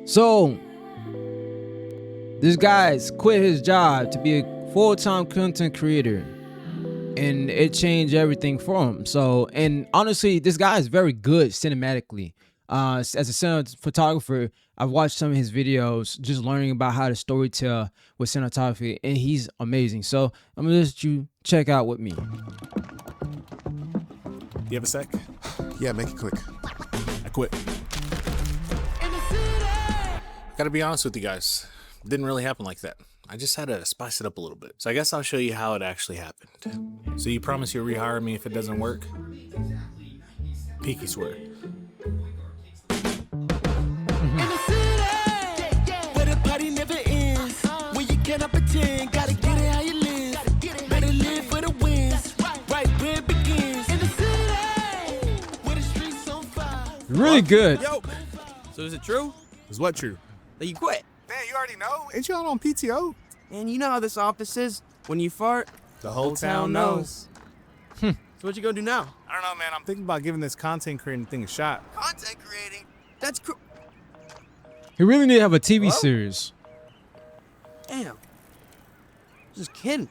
So this guy's quit his job to be a full-time content creator, and it changed everything for him. So, and honestly, this guy is very good cinematically. As a cinematographer, I've watched some of his videos, just learning about how to storytell with cinematography, and he's amazing. So I'm gonna let you check out with me. You have a sec? Yeah, make it quick. I quit. Gotta be honest with you guys. Didn't really happen like that. I just had to spice it up a little bit. So I guess I'll show you how it actually happened. So you promise you'll rehire me if it doesn't work? Peaky swear. Really good. Yo, so is it true Is what true? that you quit? Man, you already know. Ain't you out on PTO? And you know how this office is. When you fart, The whole town knows. So what you gonna do now? I don't know, man. I'm thinking about giving this content creating thing a shot. Content creating. That's He really need to have a TV Hello? series. damn. Just kidding.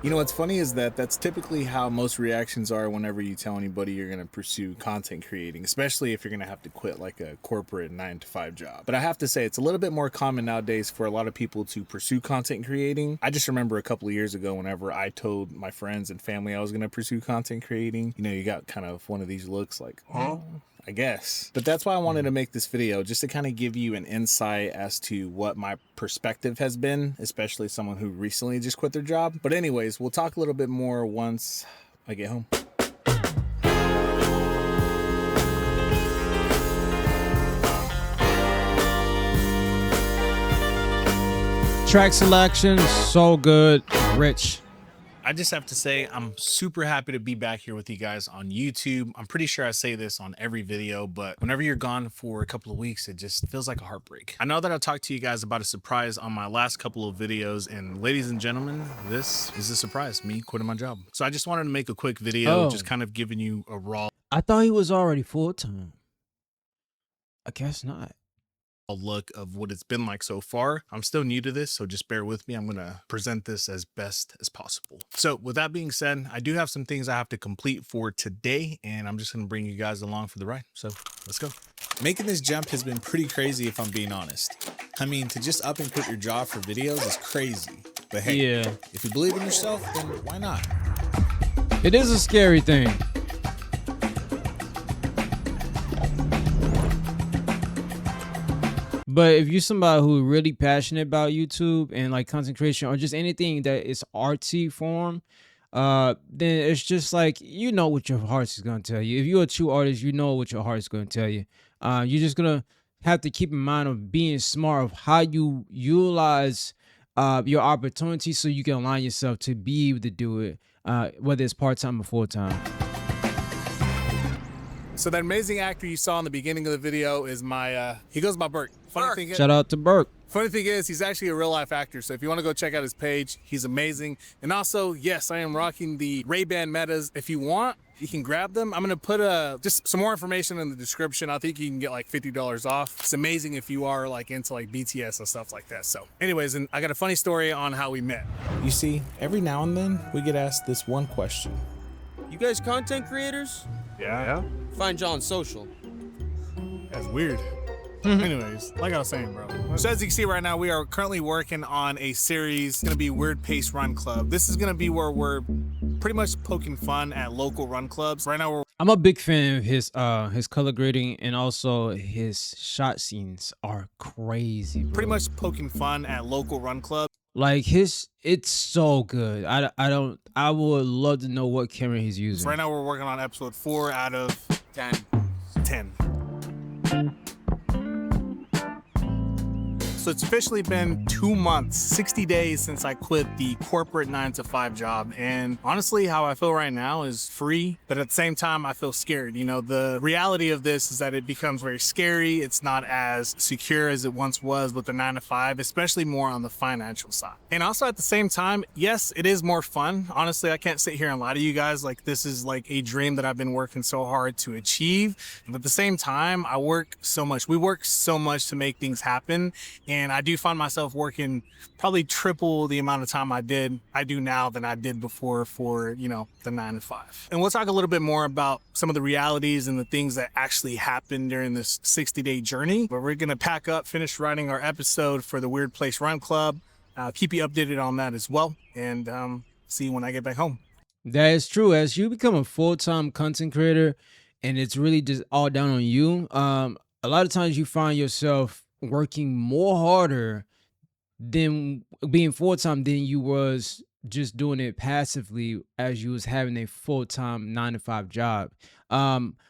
You know what's funny is that that's typically how most reactions are whenever you tell anybody you're going to pursue content creating, especially if you're going to have to quit like a corporate 9-to-5 job. But I have to say, it's a little bit more common nowadays for a lot of people to pursue content creating. I just remember a couple of years ago, whenever I told my friends and family I was going to pursue content creating, you know, you got kind of one of these looks like, huh? I guess. But that's why I wanted to make this video, just to kind of give you an insight as to what my perspective has been, especially someone who recently just quit their job. But anyways, we'll talk a little bit more once I get home. Track selection, so good, rich. I just have to say, I'm super happy to be back here with you guys on YouTube. I'm pretty sure I say this on every video, but whenever you're gone for a couple of weeks, it just feels like a heartbreak. I know that I talked to you guys about a surprise on my last couple of videos, and ladies and gentlemen, this is a surprise, me quitting my job. So I just wanted to make a quick video, just kind of giving you a raw I thought he was already full-time. I guess not. look of what it's been like so far. I'm still new to this, so just bear with me. I'm gonna present this as best as possible. So with that being said, I do have some things I have to complete for today, and I'm just gonna bring you guys along for the ride. So let's go. Making this jump has been pretty crazy, if I'm being honest. I mean, to just up and quit your job for videos is crazy. But hey, Yeah. if you believe in yourself, then why not? It is a scary thing. But if you're somebody who really passionate about YouTube and like content creation or just anything that is artsy form, then it's just like, you know what your heart is going to tell you. If you're a true artist, you know what your heart is going to tell you. You're just going to have to keep in mind of being smart of how you utilize your opportunity so you can align yourself to be able to do it, whether it's part-time or full-time. So that amazing actor you saw in the beginning of the video is my, he goes by Burke. Funny thing is, Shout out to Burke. Funny thing is, he's actually a real life actor. So if you want to go check out his page, he's amazing. And also, yes, I am rocking the Ray-Ban Metas. If you want, you can grab them. I'm going to put just some more information in the description. I think you can get like $50 off. It's amazing if you are like into like BTS and stuff like that. So anyways, and I got a funny story on how we met. You see, every now and then we get asked this one question. You guys content creators? Yeah? Find John social. That's weird. Anyways, like I was saying, bro. So as you can see right now, we are currently working on a series. It's gonna be Weird Pace Run Club. This is gonna be where we're pretty much poking fun at local run clubs. Right now, I'm a big fan of his color grading, and also his shot scenes are crazy, bro. pretty much poking fun at local run clubs. Like it's so good. I would love to know what camera he's using. Right now, we're working on episode 4 out of 10. So it's officially been 2 months, 60 days since I quit the corporate 9-to-5 job. And honestly, how I feel right now is free, but at the same time, I feel scared. You know, the reality of this is that it becomes very scary. It's not as secure as it once was with the 9-to-5, especially more on the financial side. And also at the same time, yes, it is more fun. Honestly, I can't sit here and lie to you guys. Like, this is like a dream that I've been working so hard to achieve. But at the same time, I work so much. We work so much to make things happen. And I do find myself working probably triple the amount of time I do now than I did before for, you know, the 9-to-5. And we'll talk a little bit more about some of the realities and the things that actually happened during this 60-day journey. But we're going to pack up, finish writing our episode for the Weird Place Rhyme Club. Keep you updated on that as well. And see you when I get back home. That is true. As you become a full-time content creator and it's really just all down on you, a lot of times you find yourself working more harder than being full-time than you was just doing it passively as you was having a full-time 9-to-5 job.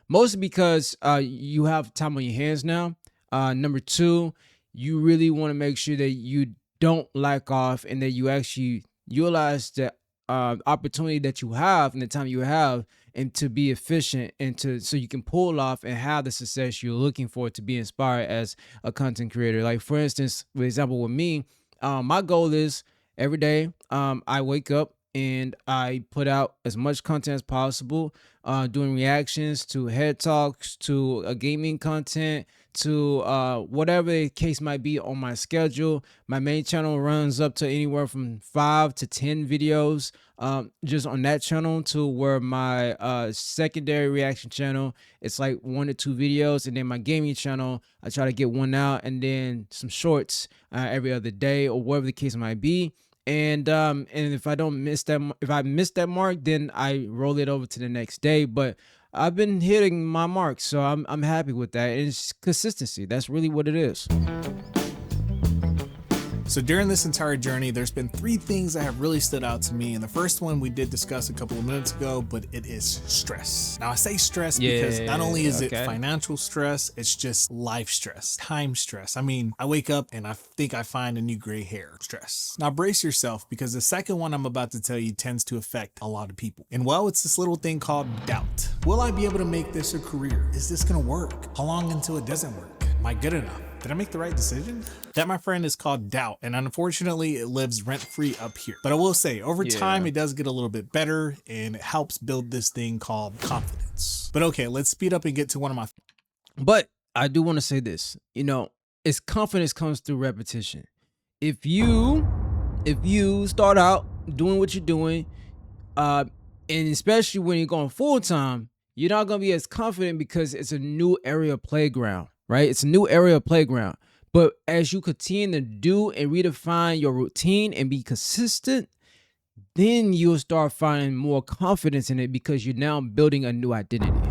Mostly because you have time on your hands now. Number two, you really want to make sure that you don't lack off and that you actually utilize the opportunity that you have and the time you have and to be efficient and so you can pull off and have the success you're looking for to be inspired as a content creator. Like, for instance, for example, with me, my goal is every day I wake up and I put out as much content as possible, doing reactions to head talks, to gaming content, to whatever the case might be on my schedule. My main channel runs up to anywhere from 5 to 10 videos just on that channel, to where my secondary reaction channel, it's like 1 to 2 videos. And then my gaming channel, I try to get one out and then some shorts every other day or whatever the case might be. And if I miss that mark, then I roll it over to the next day. But I've been hitting my mark, so I'm happy with that. And it's consistency. That's really what it is. So during this entire journey, there's been 3 things that have really stood out to me. And the first one we did discuss a couple of minutes ago, but it is stress. Now I say stress because not only is it financial stress, it's just life stress, time stress. I mean, I wake up and I think I find a new gray hair stress. Now brace yourself, because the second one I'm about to tell you tends to affect a lot of people. And well, it's this little thing called doubt. Will I be able to make this a career? Is this gonna work? How long until it doesn't work? Am I good enough? Did I make the right decision? That, my friend, is called doubt. And unfortunately, it lives rent-free up here. But I will say, over time, it does get a little bit better and it helps build this thing called confidence. But okay, let's speed up and get to one of my... But I do want to say this, you know, it's confidence comes through repetition. If you start out doing what you're doing, and especially when you're going full-time, you're not going to be as confident because it's a new area playground. Right? It's a new area of playground. But as you continue to do and redefine your routine and be consistent, then you'll start finding more confidence in it because you're now building a new identity.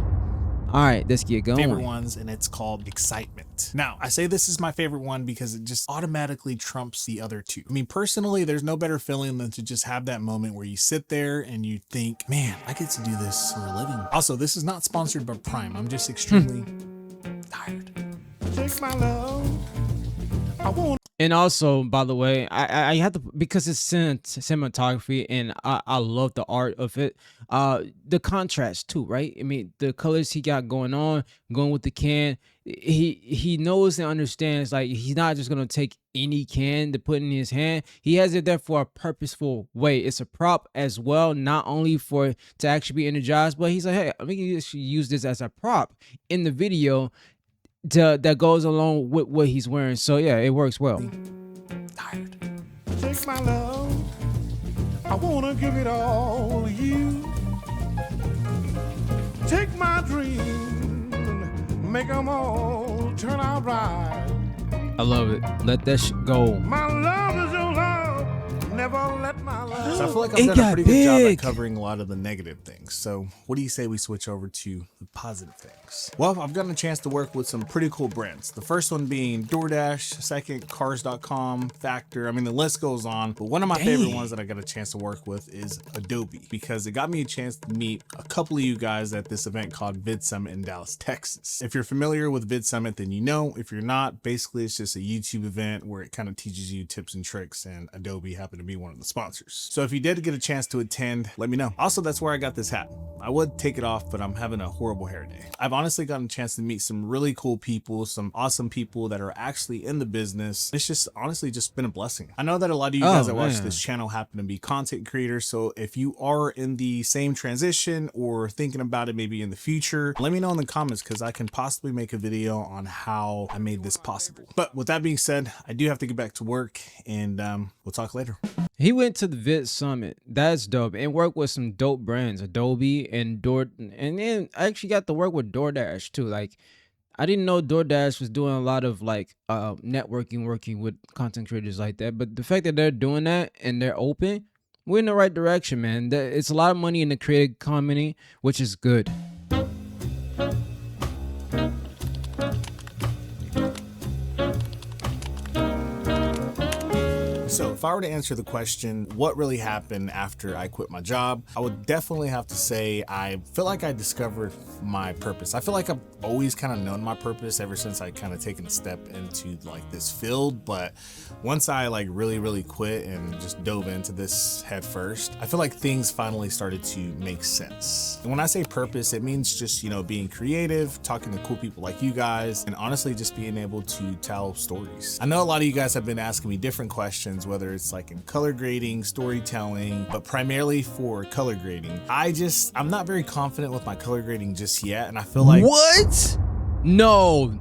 All right, let's get going. Favorite ones, and it's called excitement. Now, I say this is my favorite one because it just automatically trumps the other 2. I mean, personally, there's no better feeling than to just have that moment where you sit there and you think, man, I get to do this for a living. Also, this is not sponsored by Prime. I'm just extremely tired. Take my love. I won't. And also, by the way, I have to, because it's cinematography and I love the art of it. The contrast too, right? I mean, the colors he got going with the can. He knows and understands, like, he's not just gonna take any can to put in his hand. He has it there for a purposeful way. It's a prop as well, not only to actually be energized, but he's like, hey, I mean, you should use this as a prop in the video that goes along with what he's wearing. So yeah, it works well. Tired. Take my love. I wanna give it all to you. Take my dreams and make them all turn out right. I love it. Let that shit go. My love is your love. Never let my love. So I feel like I've It done a got pretty good job at big. covering a lot of the negative things. So what do you say we switch over to the positive things? Well, I've gotten a chance to work with some pretty cool brands. The first one being DoorDash, second Cars.com, Factor. I mean, the list goes on. But one of my favorite ones that I got a chance to work with is Adobe, because it got me a chance to meet a couple of you guys at this event called Vid Summit in Dallas, Texas. If you're familiar with Vid Summit, then you know. If you're not, basically it's just a YouTube event where it kind of teaches you tips and tricks, and Adobe happened to be one of the sponsors. So if you did get a chance to attend, let me know. Also, that's where I got this hat. I would take it off, but I'm having a horrible hair day. I've honestly gotten a chance to meet some really cool people, some awesome people that are actually in the business. It's just honestly just been a blessing. I know that a lot of you guys that watch this channel happen to be content creators. So if you are in the same transition or thinking about it maybe in the future, let me know in the comments, because I can possibly make a video on how I made this possible. But with that being said, I do have to get back to work, and we'll talk later. He went to the Vid Summit. That's dope. And worked with some dope brands, Adobe and and then I actually got to work with DoorDash too. Like, I didn't know DoorDash was doing a lot of like networking, working with content creators like that. But the fact that they're doing that and they're open, we're in the right direction, man. It's a lot of money in the creative community, which is good. So if I were to answer the question, what really happened after I quit my job, I would definitely have to say I feel like I discovered my purpose. I feel like I've always kind of known my purpose ever since I kind of taken a step into like this field. But once I like really quit and just dove into this head first, I feel like things finally started to make sense. And when I say purpose, it means just, you know, being creative, talking to cool people like you guys, and honestly just being able to tell stories. I know a lot of you guys have been asking me different questions, whether it's like in color grading, storytelling, but primarily for color grading. I'm not very confident with my color grading just yet, and I feel like What? No,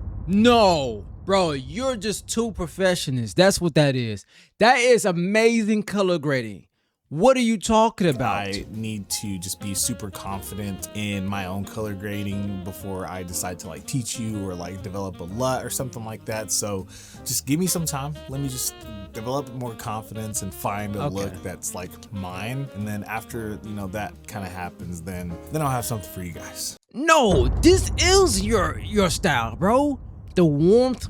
bro, you're just too perfectionist. That's what that is. That is amazing color grading. What are you talking about? I need to just be super confident in my own color grading before I decide to like teach you or like develop a LUT or something like that. So just give me some time. Let me just develop more confidence and find a look that's like mine. And then after, you know, that kind of happens, then I'll have something for you guys. No, this is your style, bro. The warmth,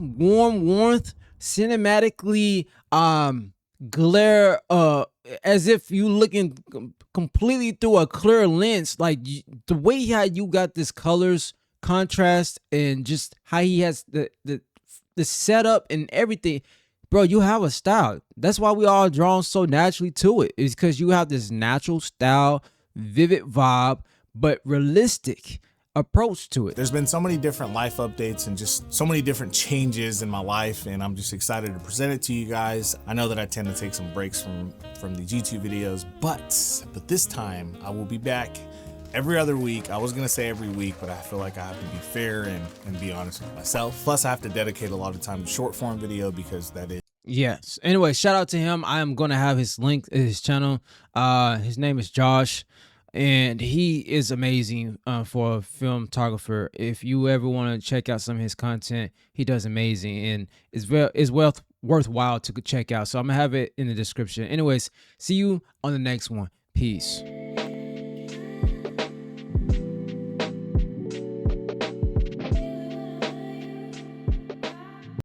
cinematically glare, as if you looking completely through a clear lens. Like the way how you got this colors contrast and just how he has the setup and everything. Bro, you have a style. That's why we all drawn so naturally to it. It's because you have this natural style, vivid vibe, but realistic approach to it. There's been so many different life updates and just so many different changes in my life, and I'm just excited to present it to you guys. I know that I tend to take some breaks from these YouTube videos, but this time I will be back every other week. I was gonna say every week, but I feel like I have to be fair and be honest with myself. Plus I have to dedicate a lot of time to short form video, because that is. Yes. Anyway, shout out to him. I am gonna have his link in his channel. His name is Josh, and he is amazing for a filmographer. If you ever want to check out some of his content, he does amazing, and it's worthwhile to check out. So I'm gonna have it in the description. Anyways, see you on the next one. Peace.